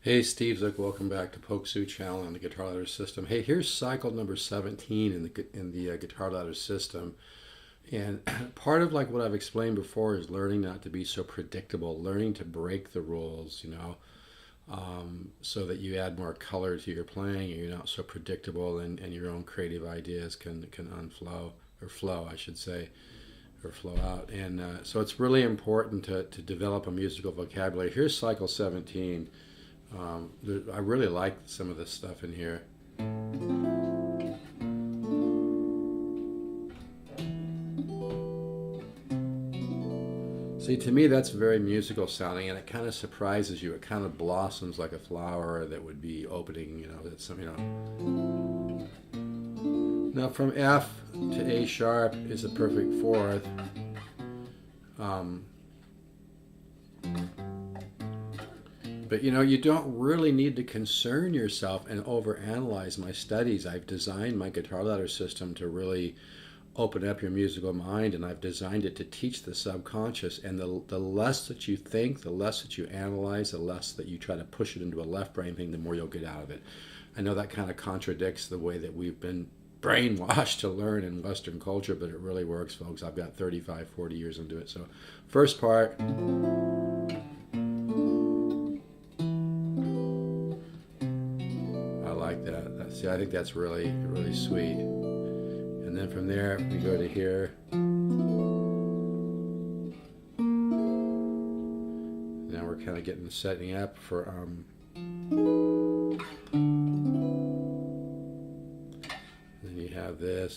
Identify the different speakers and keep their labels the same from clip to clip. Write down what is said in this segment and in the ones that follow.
Speaker 1: Hey Steve Zook, welcome back to Poke Suit Channel and the Guitar Ladder System. Hey, here's cycle number 17 in the Guitar Ladder System, and part of like what I've explained before is learning not to be so predictable, learning to break the rules, so that you add more color to your playing and you're not so predictable, and your own creative ideas can unflow or flow, I should say, or flow out. And so it's really important to develop a musical vocabulary. Here's cycle 17. I really like some of this stuff in here. See, to me, that's very musical sounding, and it kind of surprises you. It kind of blossoms like a flower that would be opening. That's some. Now, from F to A sharp is a perfect fourth. Um, But you don't really need to concern yourself and overanalyze my studies. I've designed my guitar ladder system to really open up your musical mind, and I've designed it to teach the subconscious. And the less that you think, the less that you analyze, the less that you try to push it into a left brain thing, the more you'll get out of it. I know that kind of contradicts the way that we've been brainwashed to learn in Western culture, but it really works, folks. I've got 35, 40 years into it. So, first part. I like that. See, I think that's really, really sweet. And then from there, we go to here. Now we're kind of getting setting up for then you have this.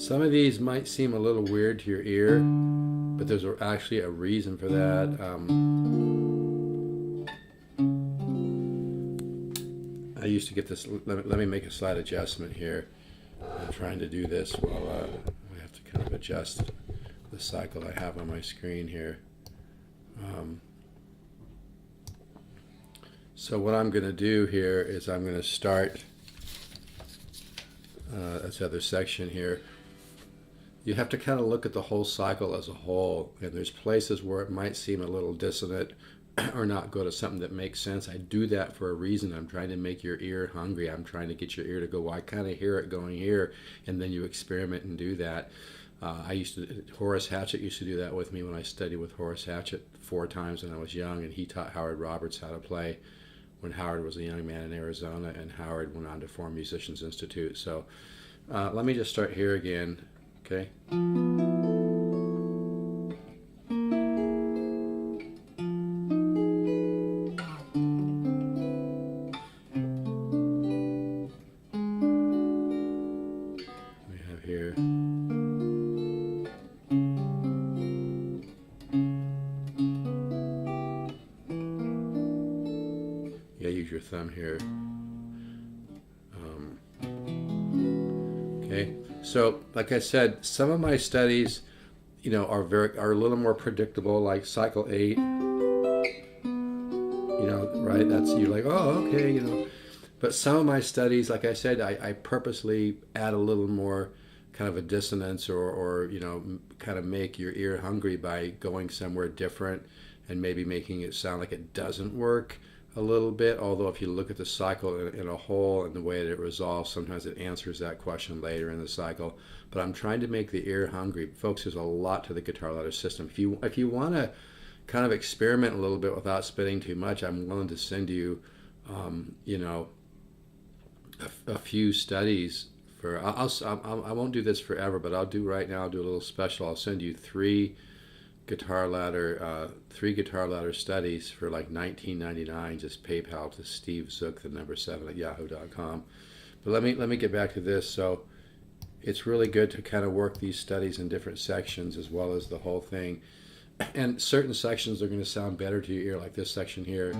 Speaker 1: Some of these might seem a little weird to your ear, but there's actually a reason for that. I used to get this. Let me make a slight adjustment here. I'm trying to do this while I have to kind of adjust the cycle I have on my screen here. So what I'm going to do here is I'm going to start this other section here. You have to kind of look at the whole cycle as a whole, and there's places where it might seem a little dissonant or not go to something that makes sense. I do that for a reason. I'm trying to make your ear hungry. I'm trying to get your ear to go, well, I kind of hear it going here, and then you experiment and do that. Horace Hatchett used to do that with me when I studied with Horace Hatchett 4 times when I was young, and he taught Howard Roberts how to play when Howard was a young man in Arizona, and Howard went on to form Musicians Institute. So let me just start here again, okay? We have here. Yeah, use your thumb here. Okay, so like I said, some of my studies, are a little more predictable, like cycle 8. Right? That's you're like, oh, okay. But some of my studies, like I said, I purposely add a little more kind of a dissonance, or kind of make your ear hungry by going somewhere different and maybe making it sound like it doesn't work a little bit. Although if you look at the cycle in a whole and the way that it resolves, sometimes it answers that question later in the cycle. But I'm trying to make the ear hungry. Folks, there's a lot to the guitar ladder system. If you want to kind of experiment a little bit without spending too much, I'm willing to send you, a few studies for. I won't do this forever, but I'll do right now. I'll do a little special. I'll send you three guitar ladder studies for like $19.99. Just PayPal to Steve Zook, the number 7 at yahoo.com. But let me get back to this. So it's really good to kind of work these studies in different sections as well as the whole thing. And certain sections are going to sound better to your ear, like this section here.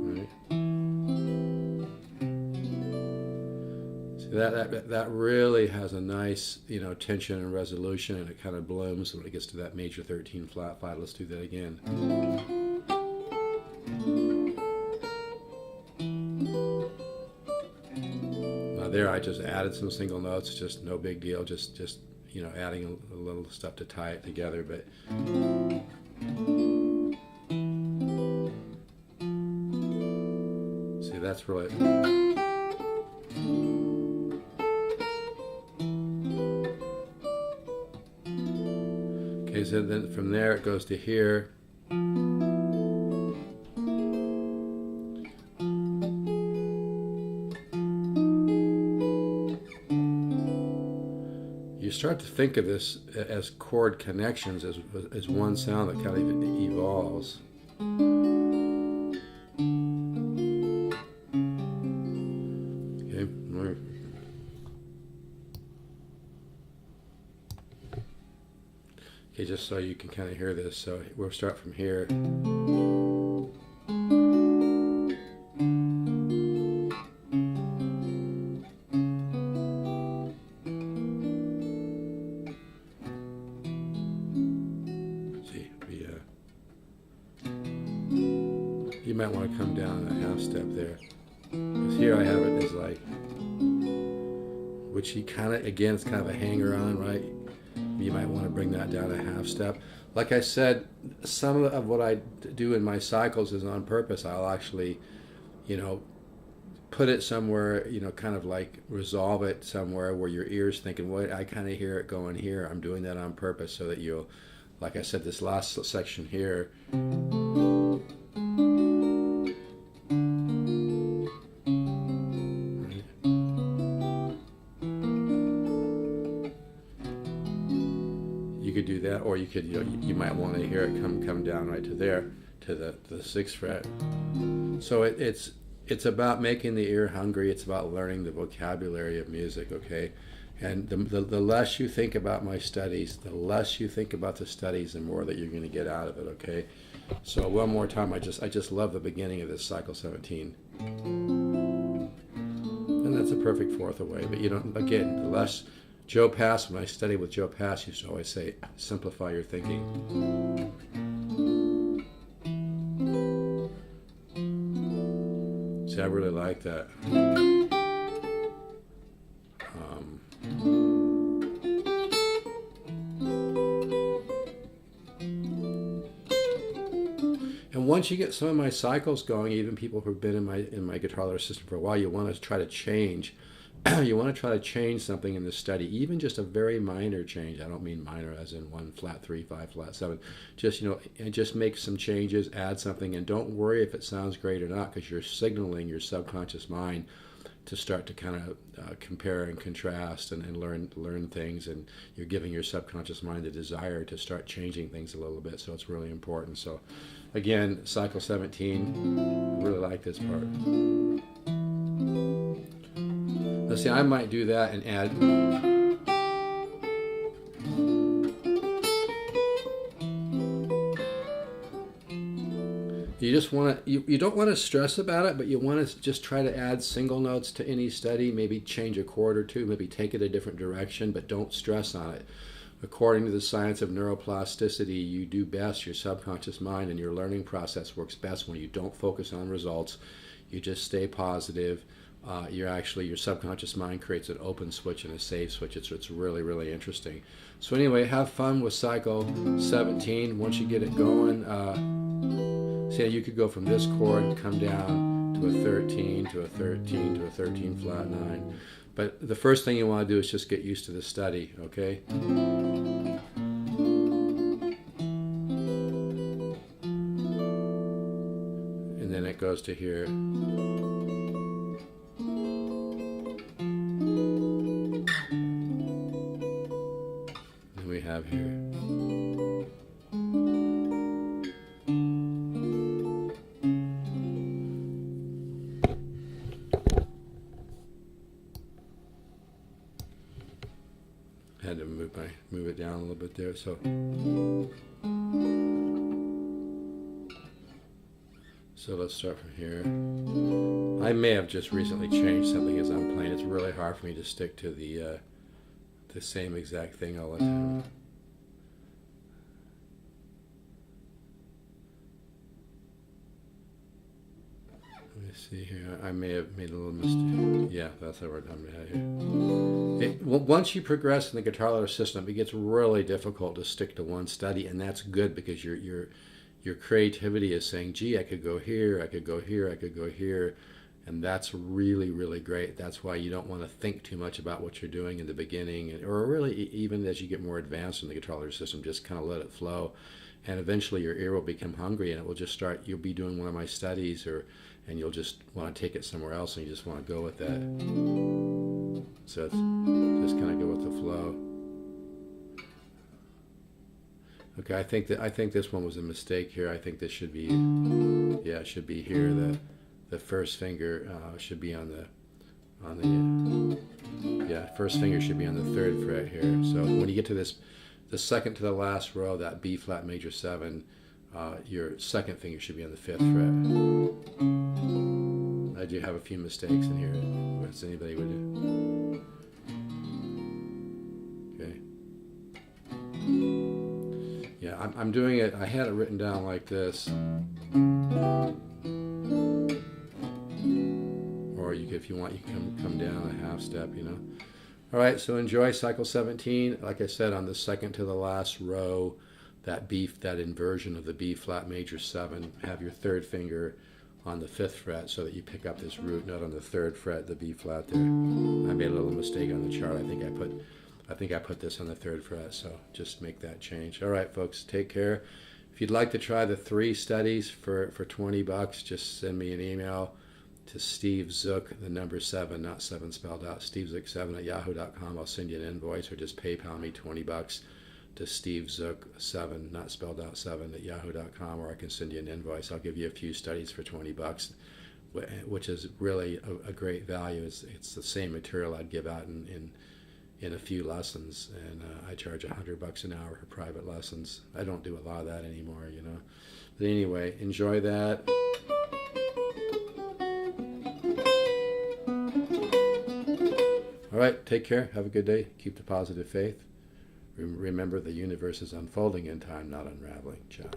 Speaker 1: Right. See, that really has a nice, tension and resolution, and it kind of blooms when it gets to that major 13 flat 5. Let's do that again. Now there, I just added some single notes, just no big deal, just adding a little stuff to tie it together. But see, that's really. Okay, so then from there it goes to here. You start to think of this as chord connections, as one sound that kind of evolves. Okay. Okay, just so you can kind of hear this. So we'll start from here. You might want to come down a half step there, because here I have it as like, which he kind of, again, it's kind of a hanger on, right? You might want to bring that down a half step. Like I said, some of what I do in my cycles is on purpose. I'll actually, put it somewhere, kind of like resolve it somewhere where your ear's thinking, wait, I kind of hear it going here. I'm doing that on purpose so that you'll, like I said, this last section here. You could do that, or you could, you might want to hear it come down right to there, to the sixth fret. So it's about making the ear hungry. It's about learning the vocabulary of music. Okay, and the less you think about my studies, the less you think about the studies, the more that you're going to get out of it. Okay, so one more time, I just love the beginning of this cycle 17, and that's a perfect fourth away. But again, the less. Joe Pass, when I studied with Joe Pass, used to always say, simplify your thinking. See, I really like that. And once you get some of my cycles going, even people who've been in my guitar learner system for a while, you want to try to change. You want to try to change something in the study, even just a very minor change. I don't mean minor as in 1 flat 3, 5 flat 7. Just and just make some changes, add something, and don't worry if it sounds great or not, because you're signaling your subconscious mind to start to kind of compare and contrast and learn things, and you're giving your subconscious mind the desire to start changing things a little bit. So it's really important. So again, cycle 17. I really like this part. Let's see, I might do that and add. You just want to, you don't want to stress about it, but you want to just try to add single notes to any study, maybe change a chord or two, maybe take it a different direction, but don't stress on it. According to the science of neuroplasticity, you do best, your subconscious mind and your learning process works best when you don't focus on results. You just stay positive. Your subconscious mind creates an open switch and a save switch. It's really, really interesting. So anyway, have fun with cycle 17. Once you get it going, say you could go from this chord and come down to a 13, to a 13, to a 13 flat 9. But the first thing you want to do is just get used to the study, okay? And then it goes to here. We have here. Had to move it down a little bit there. So let's start from here. I may have just recently changed something as I'm playing. It's really hard for me to stick to the same exact thing all the time. Let me see here. I may have made a little mistake. Yeah, that's the word I'm going to have here. Once you progress in the guitar ladder system, it gets really difficult to stick to one study, and that's good because your creativity is saying, "Gee, I could go here, I could go here, I could go here," and that's really, really great. That's why you don't want to think too much about what you're doing in the beginning, or really even as you get more advanced in the guitar ladder system, just kind of let it flow, and eventually your ear will become hungry, and it will just start. You'll be doing one of my studies, and you'll just want to take it somewhere else, and you just want to go with that. So it's just kind of go with the flow. Okay, I think this one was a mistake here. I think this should be, yeah, it should be here. The first finger should be on the yeah, first finger should be on the 3rd fret here. So when you get to this, the second to the last row, that B flat major 7, your second finger should be on the 5th fret. I do have a few mistakes in here, as anybody would do. Okay. Yeah, I'm doing it. I had it written down like this. Or you could, if you want, you can come down a half step, you know. All right, so enjoy cycle 17. Like I said, on the second to the last row, that inversion of the B flat major 7, have your 3rd finger on the 5th fret so that you pick up this root note on the 3rd fret, the B flat there. I made a little mistake on the chart. I think I put this on the 3rd fret, so just make that change. All right, folks, take care. If you'd like to try the 3 studies for $20, just send me an email to Steve Zook, the number 7, not 7 spelled out, stevezook7 @yahoo.com. I'll send you an invoice, or just PayPal me $20 to stevezook7, not spelled out 7 @yahoo.com, or I can send you an invoice. I'll give you a few studies for $20, which is really a great value. It's the same material I'd give out in a few lessons, and I charge $100 an hour for private lessons. I don't do a lot of that anymore, you know. But anyway, enjoy that. All right, take care. Have a good day. Keep the positive faith. Remember, the universe is unfolding in time, not unraveling. Ciao.